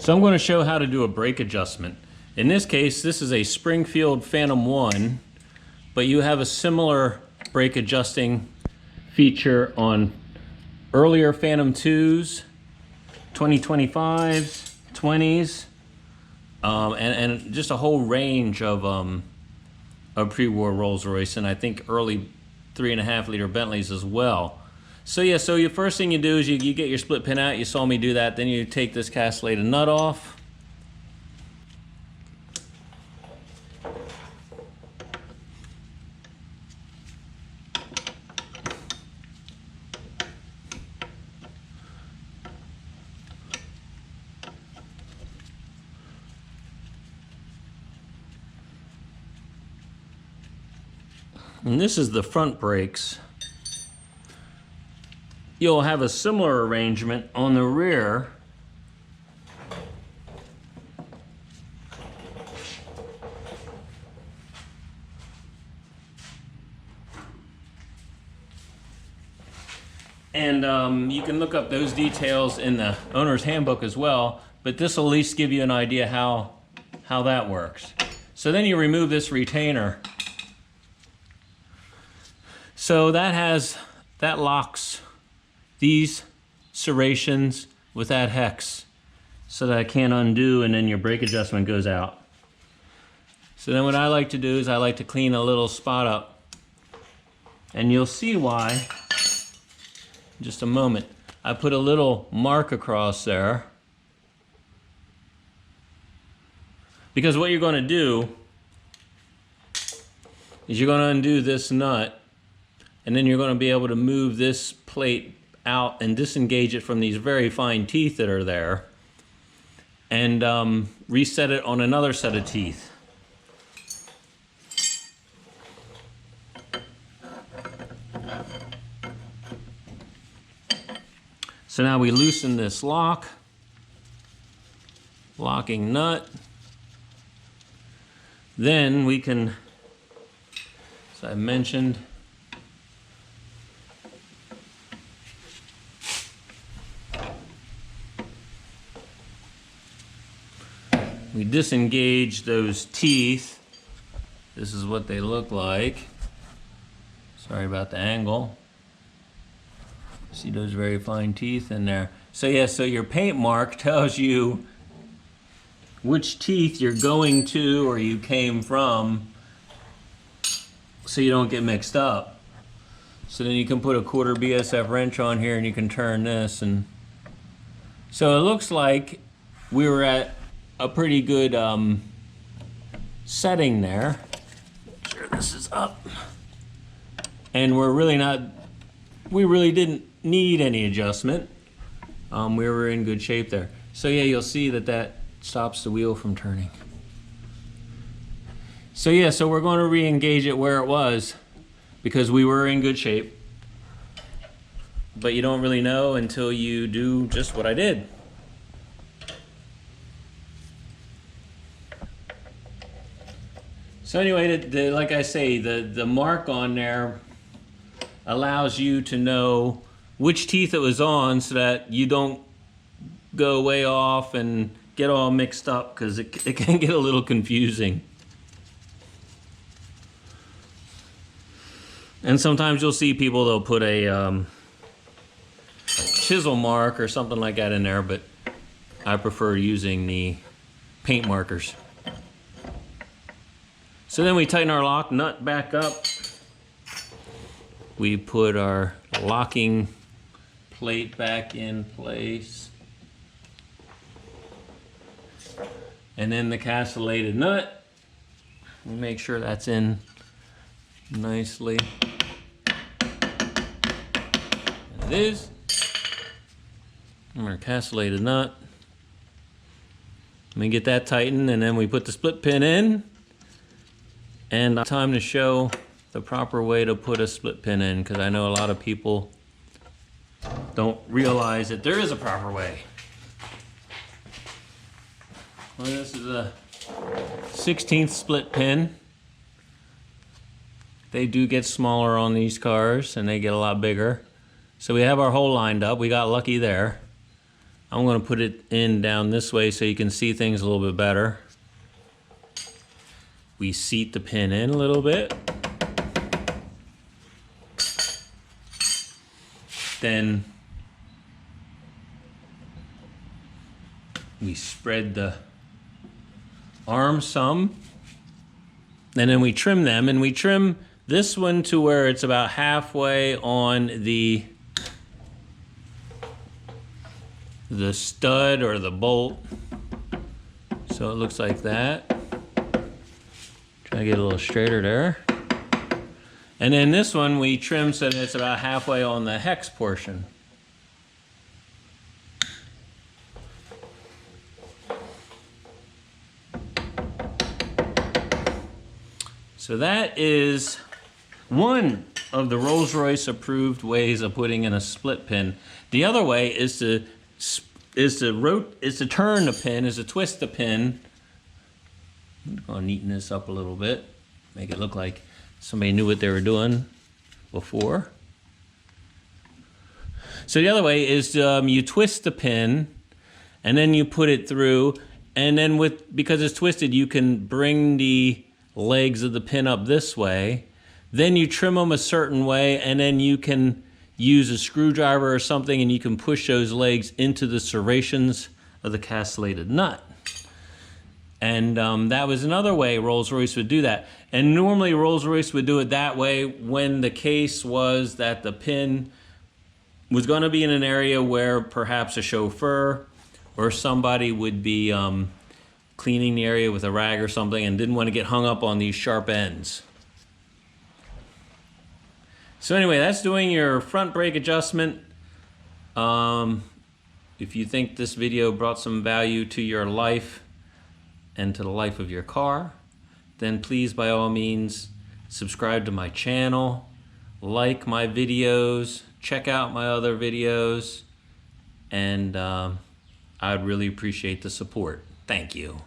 So I'm going to show how to do a brake adjustment. In this case, this is a Springfield Phantom 1, but you have a similar brake adjusting feature on earlier Phantom 2s, 2025s, 20s, and just a whole range of pre-war Rolls-Royce, and I think early 3.5 liter Bentleys as well. So yeah, so your first thing you do is you get your split pin out. You saw me do that. Then you take this castellated nut off. And this is the front brakes. You'll have a similar arrangement on the rear. And you can look up those details in the owner's handbook as well, but this will at least give you an idea how that works. So then you remove this retainer. So that locks these serrations with that hex so that I can't undo, and then your brake adjustment goes out. So then what I like to do is I like to clean a little spot up, and you'll see why in just a moment. I put a little mark across there because what you're going to do is you're going to undo this nut, and then you're going to be able to move this plate out and disengage it from these very fine teeth that are there, and reset it on another set of teeth. So now we loosen this locking nut. Then we can, as I mentioned, we disengage those teeth. This is what they look like. Sorry about the angle. See those very fine teeth in there. So yeah, so your paint mark tells you which teeth you're going to or you came from, so you don't get mixed up. So then you can put a 1/4 BSF wrench on here and you can turn this, and so it looks like we were at a pretty good setting there. Make sure this is up. And we really didn't need any adjustment. We were in good shape there. So yeah, you'll see that stops the wheel from turning. So yeah, so we're going to re-engage it where it was because we were in good shape. But you don't really know until you do just what I did. So anyway, like I say, the mark on there allows you to know which teeth it was on so that you don't go way off and get all mixed up, because it can get a little confusing. And sometimes you'll see people, they'll put a chisel mark or something like that in there, but I prefer using the paint markers. So then we tighten our lock nut back up. We put our locking plate back in place. And then the castellated nut, we make sure that's in nicely. It is. And our castellated nut. Let me get that tightened, and then we put the split pin in. And time to show the proper way to put a split pin in, because I know a lot of people don't realize that there is a proper way. Well, this is a 16th split pin. They do get smaller on these cars and they get a lot bigger. So we have our hole lined up. We got lucky there. I'm going to put it in down this way so you can see things a little bit better. We seat the pin in a little bit. Then we spread the arms some. And then we trim them, and we trim this one to where it's about halfway on the stud or the bolt. So it looks like that. Try to get a little straighter there. And then this one we trim so that it's about halfway on the hex portion. So that is one of the Rolls-Royce approved ways of putting in a split pin. The other way is to turn the pin, is to twist the pin. I'm gonna neaten this up a little bit, make it look like somebody knew what they were doing before. So the other way is you twist the pin and then you put it through, and then because it's twisted, you can bring the legs of the pin up this way. Then you trim them a certain way, and then you can use a screwdriver or something and you can push those legs into the serrations of the castellated nut. And that was another way Rolls-Royce would do that. And normally Rolls-Royce would do it that way when the case was that the pin was going to be in an area where perhaps a chauffeur or somebody would be cleaning the area with a rag or something and didn't want to get hung up on these sharp ends. So anyway, that's doing your front brake adjustment. If you think this video brought some value to your life and to the life of your car, then please by all means subscribe to my channel, like my videos, check out my other videos, and I'd really appreciate the support. Thank you.